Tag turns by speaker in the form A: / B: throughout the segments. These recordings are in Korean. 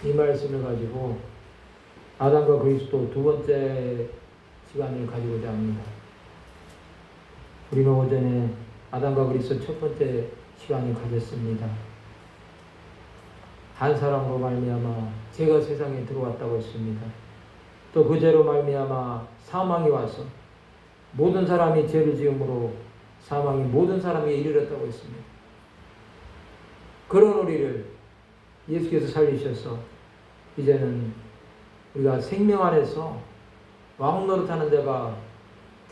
A: 이 말씀을 가지고 아담과 그리스도 두 번째 시간을 가지고자 합니다. 우리는 오전에 아담과 그리스도 첫 번째 시간을 가졌습니다. 한 사람으로 말미암아 죄가 세상에 들어왔다고 했습니다. 또 그 죄로 말미암아 사망이 와서 모든 사람이 죄를 지음으로 사망이 모든 사람에게 이르렀다고 했습니다. 그런 우리를 예수께서 살리셔서 이제는 우리가 생명 안에서 왕 노릇하는 자가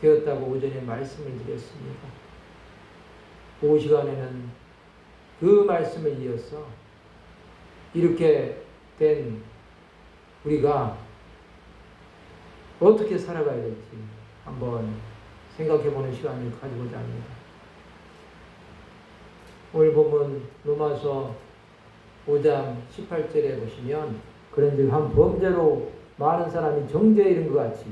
A: 되었다고 오전에 말씀을 드렸습니다. 오후 시간에는 그 말씀을 이어서 이렇게 된 우리가 어떻게 살아가야 될지 한번 생각해보는 시간을 가지고자 합니다. 오늘 본문 로마서 5장 18절에 보시면 그런즉 한 범죄로 많은 사람이 정죄에 이른 것 같이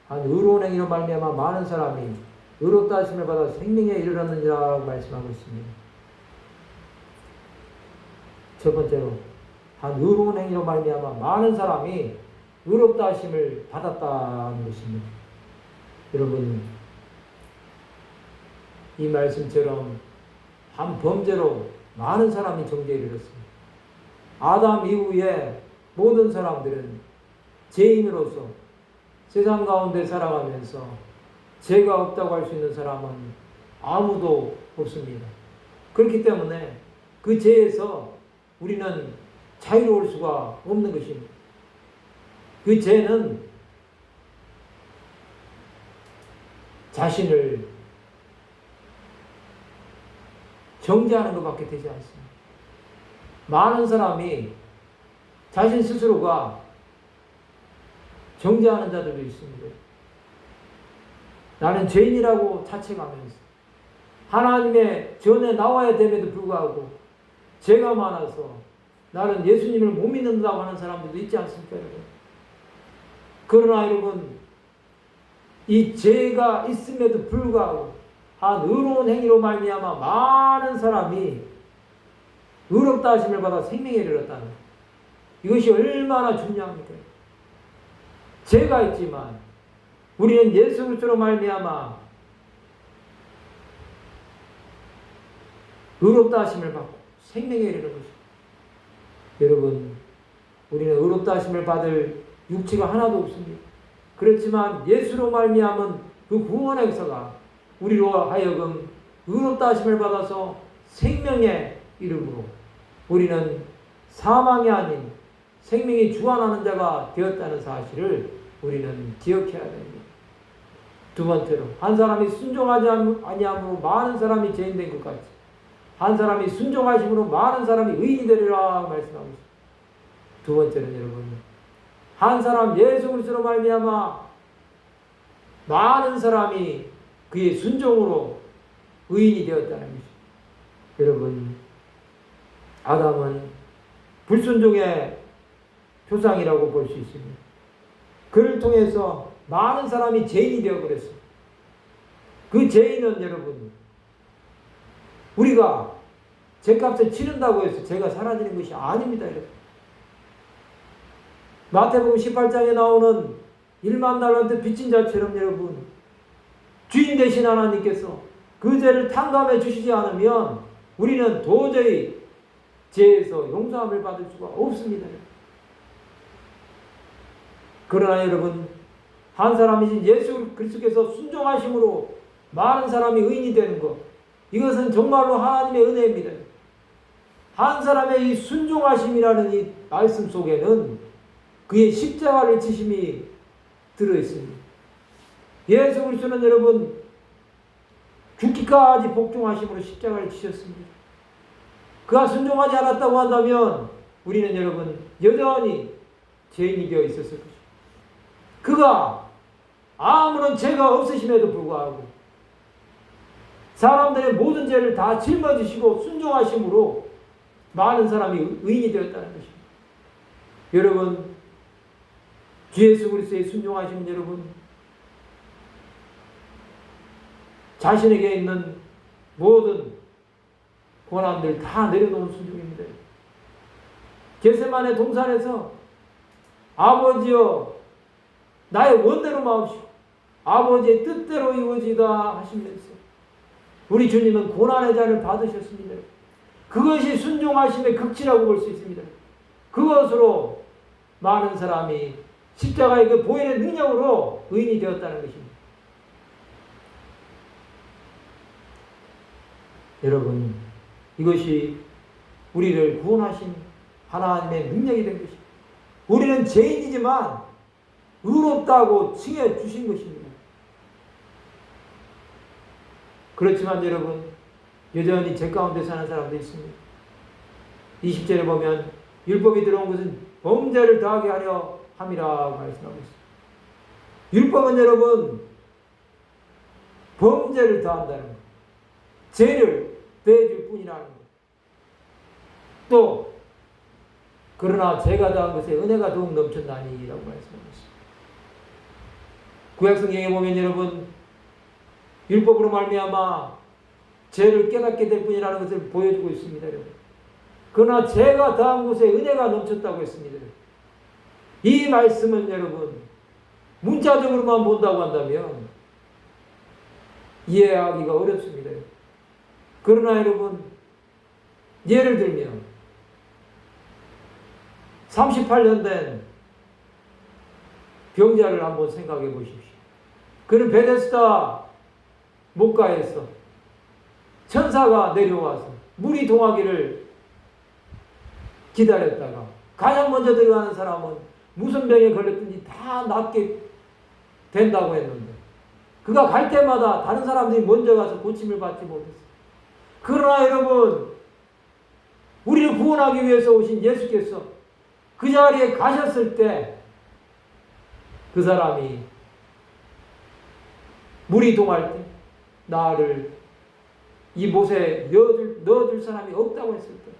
A: 한 의로운 행위로 말미암아 많은 사람이 의롭다 하심을 받아 생명에 이르렀느니라고 말씀하고 있습니다. 첫 번째로 한 의로운 행위로 말미암아 많은 사람이 의롭다 하심을 받았다는 것입니다. 여러분, 이 말씀처럼 한 범죄로 많은 사람이 정죄에 이르렀습니다. 아담 이후에 모든 사람들은 죄인으로서 세상 가운데 살아가면서 죄가 없다고 할 수 있는 사람은 아무도 없습니다. 그렇기 때문에 그 죄에서 우리는 자유로울 수가 없는 것입니다. 그 죄는 자신을 정죄하는 것밖에 되지 않습니다. 많은 사람이 자신 스스로가 정죄하는 자들도 있습니다. 나는 죄인이라고 자책하면서 하나님의 전에 나와야 됨에도 불구하고 죄가 많아서 나는 예수님을 못 믿는다고 하는 사람들도 있지 않습니까, 여러분? 그러나 여러분, 이 죄가 있음에도 불구하고 한 의로운 행위로 말미암아 많은 사람이 의롭다 하심을 받아 생명에 이르렀다는 것. 이것이 얼마나 중요합니까? 죄가 있지만 우리는 예수 그리스도로 말미암아 의롭다 하심을 받고 생명에 이르는 것입니다. 여러분, 우리는 의롭다 하심을 받을 육체가 하나도 없습니다. 그렇지만 예수로 말미암은 그 구원의 역사가 우리로 하여금 의롭다 하심을 받아서 생명에 이름으로 우리는 사망이 아닌 생명이 주관하는 자가 되었다는 사실을 우리는 기억해야 됩니다. 두 번째로, 한 사람이 순종하지 아니함으로 많은 사람이 죄인된 것 같이 한 사람이 순종하심으로 많은 사람이 의인이 되리라 말씀하고 있습니다. 두 번째는 여러분, 한 사람 예수 그리스도로 말미암아 많은 사람이 그의 순종으로 의인이 되었다는 것입니다. 여러분, 아담은 불순종의 표상이라고 볼 수 있습니다. 그를 통해서 많은 사람이 죄인이 되어버렸습니다. 그 죄인은 여러분, 우리가 죄값을 치른다고 해서 죄가 사라지는 것이 아닙니다, 여러분. 마태복음 18장에 나오는 1만 달란트 빚진 자처럼 여러분, 주인 되신 하나님께서 그 죄를 탕감해 주시지 않으면 우리는 도저히 죄에서 용서함을 받을 수가 없습니다. 그러나 여러분, 한 사람이신 예수 그리스도께서 순종하심으로 많은 사람이 의인이 되는 것, 이것은 정말로 하나님의 은혜입니다. 한 사람의 이 순종하심이라는 이 말씀 속에는 그의 십자가를 지심이 들어있습니다. 예수 그리스도는 여러분 죽기까지 복종하심으로 십자가를 지셨습니다. 그가 순종하지 않았다고 한다면 우리는 여러분 여전히 죄인이 되어 있었을 것입니다. 그가 아무런 죄가 없으심에도 불구하고 사람들의 모든 죄를 다 짊어지시고 순종하심으로 많은 사람이 의인이 되었다는 것입니다. 여러분, 주 예수 그리스도의 순종하심은 여러분 자신에게 있는 모든 고난들 다 내려놓은 순종입니다. 겟세마네 동산에서 아버지여 나의 원대로 마옵시고 아버지의 뜻대로 이루어지다 하시면서 우리 주님은 고난의 잔을 받으셨습니다. 그것이 순종하심의 극치라고 볼 수 있습니다. 그것으로 많은 사람이 십자가의 그 보혈의 능력으로 의인이 되었다는 것입니다. 여러분, 이것이 우리를 구원하신 하나님의 능력이 된 것입니다. 우리는 죄인이지만 의롭다고 칭해 주신 것입니다. 그렇지만 여러분, 여전히 죄 가운데 사는 사람도 있습니다. 20절에 보면 율법이 들어온 것은 범죄를 더하게 하려 함이라 말씀하고 있습니다. 율법은 여러분 범죄를 더한다는 것, 죄를 더해줄 뿐이라는 것. 또 그러나 죄가 더한 것에 은혜가 더욱 넘쳤나니라고 말씀하고 있습니다. 구약성경에 보면 여러분 율법으로 말미암아 죄를 깨닫게 될 뿐이라는 것을 보여주고 있습니다. 여러분. 그러나 죄가 더한 곳에 은혜가 넘쳤다고 했습니다. 이 말씀은 여러분 문자적으로만 본다고 한다면 이해하기가 어렵습니다. 그러나 여러분 예를 들면 38년 된 병자를 한번 생각해 보십시오. 그는 베데스다 목가에서 천사가 내려와서 물이 동하기를 기다렸다가 가장 먼저 들어가는 사람은 무슨 병에 걸렸든지 다 낫게 된다고 했는데 그가 갈 때마다 다른 사람들이 먼저 가서 고침을 받지 못했어요. 그러나 여러분 우리를 구원하기 위해서 오신 예수께서 그 자리에 가셨을 때 그 사람이 물이 동할 때 나를 이 못에 넣어줄 사람이 없다고 했을 때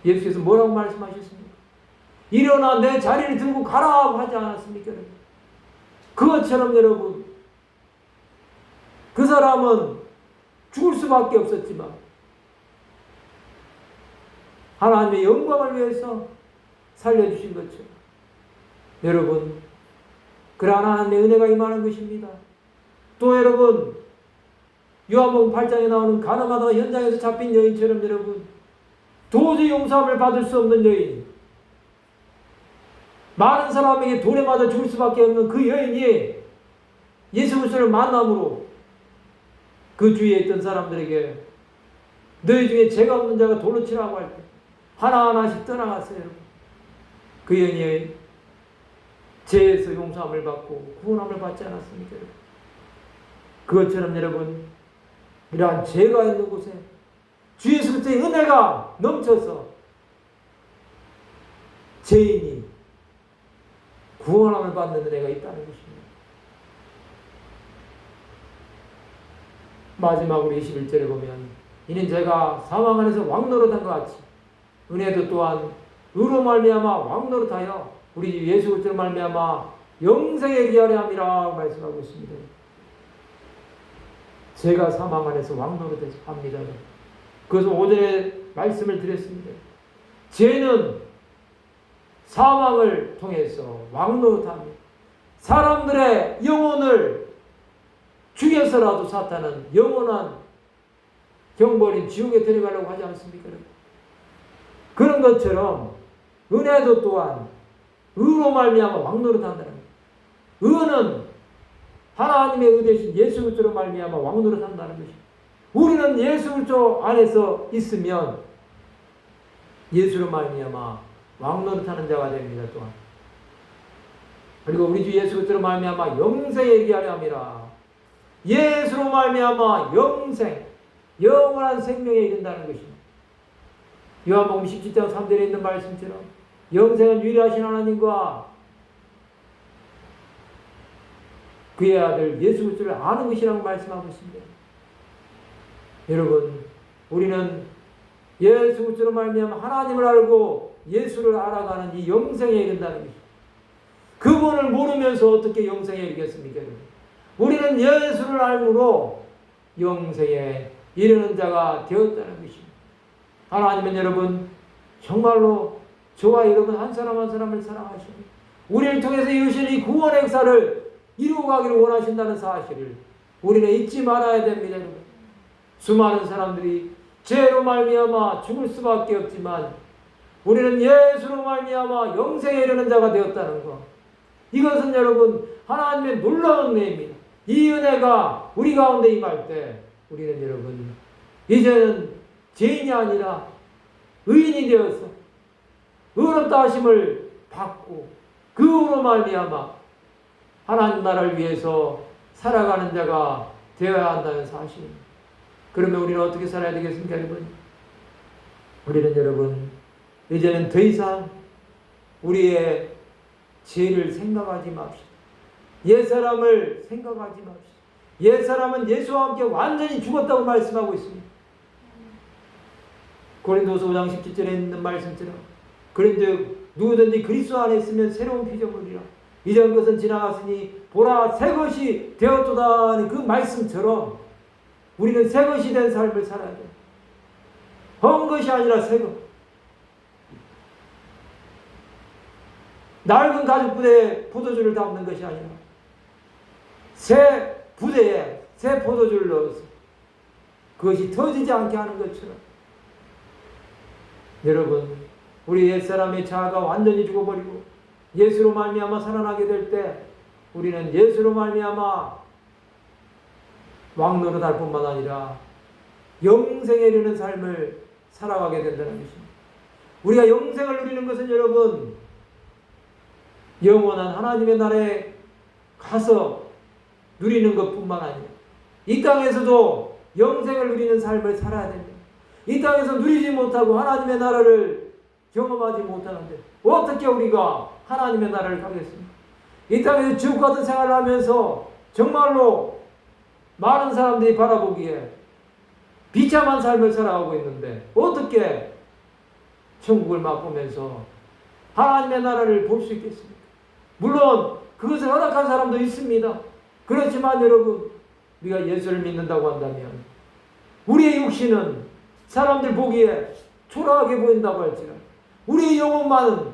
A: 예수께서 뭐라고 말씀하셨습니까? 일어나 내 자리를 들고 가라고 하지 않았습니까? 여러분? 그것처럼 여러분 그 사람은 죽을 수밖에 없었지만 하나님의 영광을 위해서 살려주신 것처럼 여러분 그러한 하나님의 은혜가 임하는 것입니다. 또 여러분 요한복음 8장에 나오는 가늠하다가 현장에서 잡힌 여인처럼 여러분 도저히 용서함을 받을 수 없는 여인, 많은 사람에게 돌에 맞아 죽을 수밖에 없는 그 여인이 예수 그리스도를 만남으로 그 주위에 있던 사람들에게 너희 중에 죄가 없는 자가 돌로 치라고 할 때 하나하나씩 떠나갔어요. 그 여인이 죄에서 용서함을 받고 구원함을 받지 않았습니까? 그것처럼 여러분 이러한 죄가 있는 곳에 주 예수 그리스도의 은혜가 넘쳐서 죄인이 구원함을 받는 은혜가 있다는 것입니다. 마지막으로 21절에 보면 이는 제가 사망 안에서 왕노릇한 것 같이 은혜도 또한 의로 말미암아 왕노릇하여 우리 예수 그리스도로 말미암아 영생에 이르게 함이라 말씀하고 있습니다. 제가 사망 안에서 왕노릇합니다. 그래서 오전에 말씀을 드렸습니다. 죄는 사망을 통해서 왕노릇합니다. 사람들의 영혼을 죽여서라도 사탄은 영원한 경벌인 지옥에 데려가려고 하지 않습니까? 그런 것처럼 은혜도 또한 의로 말미암아 왕노릇한다는 거예요. 의는 하나님의 의 되신 예수 그리스도로 말미암아 왕노릇한다는 것입니다. 우리는 예수 그리스도 안에서 있으면 예수로 말미암아 왕노릇하는 자가 됩니다. 또한 그리고 우리 주 예수 그리스도로 말미암아 영생에 이르게 하려 함이라. 예수로 말미암아 영생, 영원한 생명에 이른다는 것입니다. 요한복음 17장 3절에 있는 말씀처럼 영생은 유일하신 하나님과 그의 아들 예수 그리스도를 아는 것이라고 말씀하고 있습니다. 여러분, 우리는 예수 그리스도로 말미암아 하나님을 알고 예수를 알아가는 이 영생에 이른다는 것입니다. 그분을 모르면서 어떻게 영생에 이르겠습니까? 우리는 예수를 알므로 영생에 이르는 자가 되었다는 것입니다. 하나님은 여러분 정말로 저와 여러분 한 사람 한 사람을 사랑하십니다. 우리를 통해서 이루신 이 구원의 역사를 이루어가기를 원하신다는 사실을 우리는 잊지 말아야 됩니다. 여러분. 수많은 사람들이 죄로 말미암아 죽을 수밖에 없지만 우리는 예수로 말미암아 영생에 이르는 자가 되었다는 것. 이것은 여러분 하나님의 놀라운 은혜입니다. 이 은혜가 우리 가운데 임할 때 우리는 여러분 이제는 죄인이 아니라 의인이 되어서 의롭다 하심을 받고 그로 말미암아 하나님 나라를 위해서 살아가는 자가 되어야 한다는 사실입니다. 그러면 우리는 어떻게 살아야 되겠습니까, 여러분? 우리는 여러분 이제는 더 이상 우리의 죄를 생각하지 맙시다. 옛사람을 생각하지 맙시다. 옛사람은 예수와 함께 완전히 죽었다고 말씀하고 있습니다. 고린도서 5장 17절에 있는 말씀처럼 그런즉 누구든지 그리스도 안에 있으면 새로운 피조물이라 이전 것은 지나갔으니 보라 새 것이 되었도다 하는 그 말씀처럼 우리는 새 것이 된 삶을 살아야 돼요. 헛 것이 아니라 새 것. 낡은 가죽 부대에 포도주를 담는 것이 아니라 새 부대에 새 포도주를 넣어서 그것이 터지지 않게 하는 것처럼 여러분 우리 옛사람의 자아가 완전히 죽어버리고 예수로 말미암아 살아나게 될 때 우리는 예수로 말미암아 왕노릇할 뿐만 아니라 영생에 이르는 삶을 살아가게 된다는 것입니다. 우리가 영생을 누리는 것은 여러분 영원한 하나님의 나라에 가서 누리는 것뿐만 아니라 이 땅에서도 영생을 누리는 삶을 살아야 됩니다. 이 땅에서 누리지 못하고 하나님의 나라를 경험하지 못하는데 어떻게 우리가 하나님의 나라를 가겠습니까? 이 땅에서 지옥 같은 생활을 하면서 정말로 많은 사람들이 바라보기에 비참한 삶을 살아가고 있는데 어떻게 천국을 맛보면서 하나님의 나라를 볼 수 있겠습니까? 물론 그것을 허락한 사람도 있습니다. 그렇지만 여러분 우리가 예수를 믿는다고 한다면 우리의 육신은 사람들 보기에 초라하게 보인다고 할지라도 우리의 영혼만은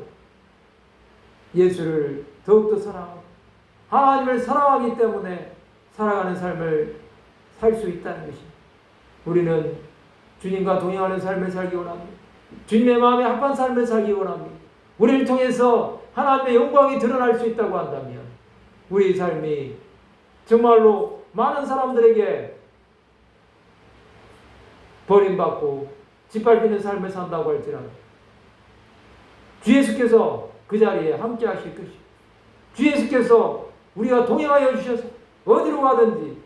A: 예수를 더욱더 사랑하고 하나님을 사랑하기 때문에 살아가는 삶을 살 수 있다는 것입니다. 우리는 주님과 동행하는 삶을 살기 원합니다. 주님의 마음에 합한 삶을 살기 원합니다. 우리를 통해서 하나님의 영광이 드러날 수 있다고 한다면 우리의 삶이 정말로 많은 사람들에게 버림받고 짓밟히는 삶을 산다고 할지라도 주 예수께서 그 자리에 함께 하실 것입니다. 주 예수께서 우리가 동행하여 주셔서 어디로 가든지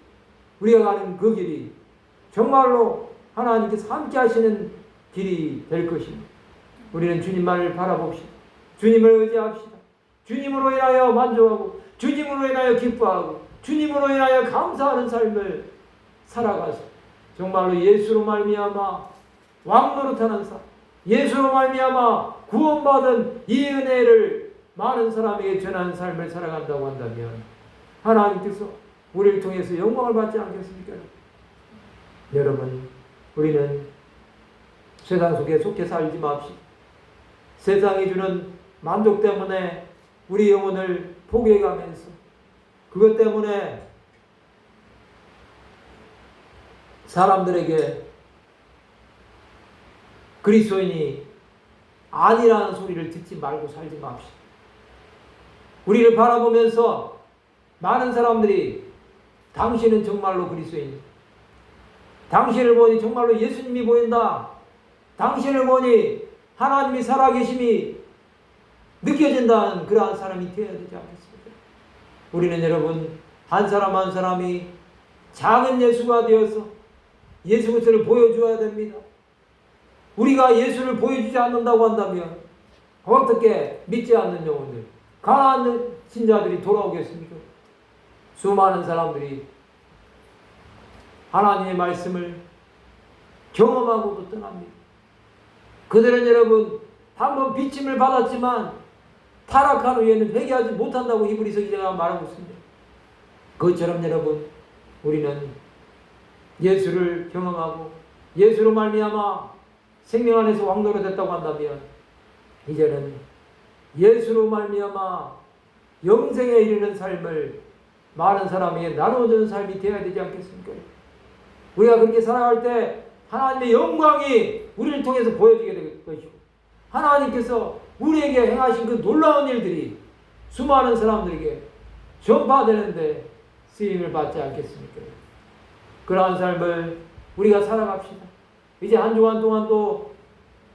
A: 우리가 가는 그 길이 정말로 하나님께서 함께 하시는 길이 될 것입니다. 우리는 주님만을 바라봅시다. 주님을 의지합시다. 주님으로 인하여 만족하고 주님으로 인하여 기뻐하고 주님으로 인하여 감사하는 삶을 살아가서 정말로 예수로 말미암아 왕노릇하는 삶, 예수로 말미암아 구원받은 이 은혜를 많은 사람에게 전하는 삶을 살아간다고 한다면 하나님께서 우리를 통해서 영광을 받지 않겠습니까? 여러분, 우리는 세상 속에 속해 살지 맙시다. 세상이 주는 만족 때문에 우리 영혼을 포기해가면서 그것 때문에 사람들에게 그리스도인이 아니라는 소리를 듣지 말고 살지 맙시다. 우리를 바라보면서 많은 사람들이 당신은 정말로 그리스도인, 당신을 보니 정말로 예수님이 보인다, 당신을 보니 하나님이 살아계심이 느껴진다는 그러한 사람이 되어야 되지 않겠습니까? 우리는 여러분 한 사람 한 사람이 작은 예수가 되어서 예수 그리스도를 보여줘야 됩니다. 우리가 예수를 보여주지 않는다고 한다면 어떻게 믿지 않는 영혼들, 가난한 신자들이 돌아오겠습니까? 수많은 사람들이 하나님의 말씀을 경험하고도 떠납니다. 그들은 여러분 한번 비침을 받았지만 타락한 후에는 회개하지 못한다고 히브리서 기자가 말하고 있습니다. 그것처럼 여러분 우리는 예수를 경험하고 예수로 말미암아 생명 안에서 왕노릇했다고 한다면 이제는 예수로 말미암아 영생에 이르는 삶을 많은 사람에게 나눠주는 삶이 되어야 되지 않겠습니까? 우리가 그렇게 살아갈 때 하나님의 영광이 우리를 통해서 보여지게 될 것이고, 하나님께서 우리에게 행하신 그 놀라운 일들이 수많은 사람들에게 전파되는데 쓰임을 받지 않겠습니까? 그러한 삶을 우리가 살아갑시다. 이제 한 주간 동안도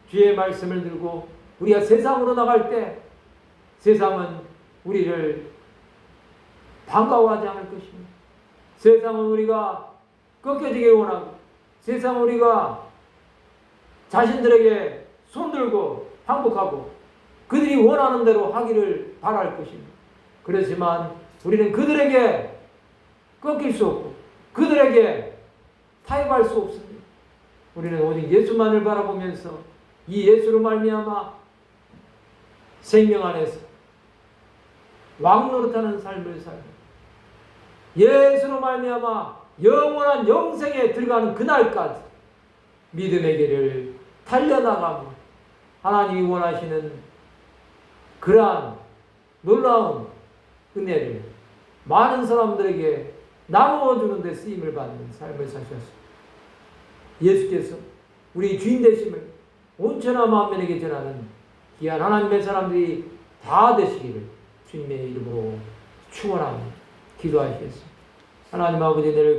A: 주의 말씀을 들고 우리가 세상으로 나갈 때 세상은 우리를 반가워하지 않을 것입니다. 세상은 우리가 꺾여지길 원하고, 세상은 우리가 자신들에게 손들고 항복하고 그들이 원하는 대로 하기를 바랄 것입니다. 그렇지만 우리는 그들에게 꺾일 수 없고 그들에게 타협할 수 없습니다. 우리는 오직 예수만을 바라보면서 이 예수로 말미암아 생명 안에서 왕노릇하는 삶을 살고 예수로 말미암아 영원한 영생에 들어가는 그날까지 믿음의 길을 달려나가며 하나님이 원하시는 그러한 놀라운 은혜를 많은 사람들에게 나누어주는 데 쓰임을 받는 삶을 사셨습니다. 예수께서 우리 주인 되심을 온천한 만민에게 전하는 귀한 하나님의 사람들이 다 되시기를 주님의 이름으로 축원하며 기도하시겠습니다. 하나님 아버지, 내를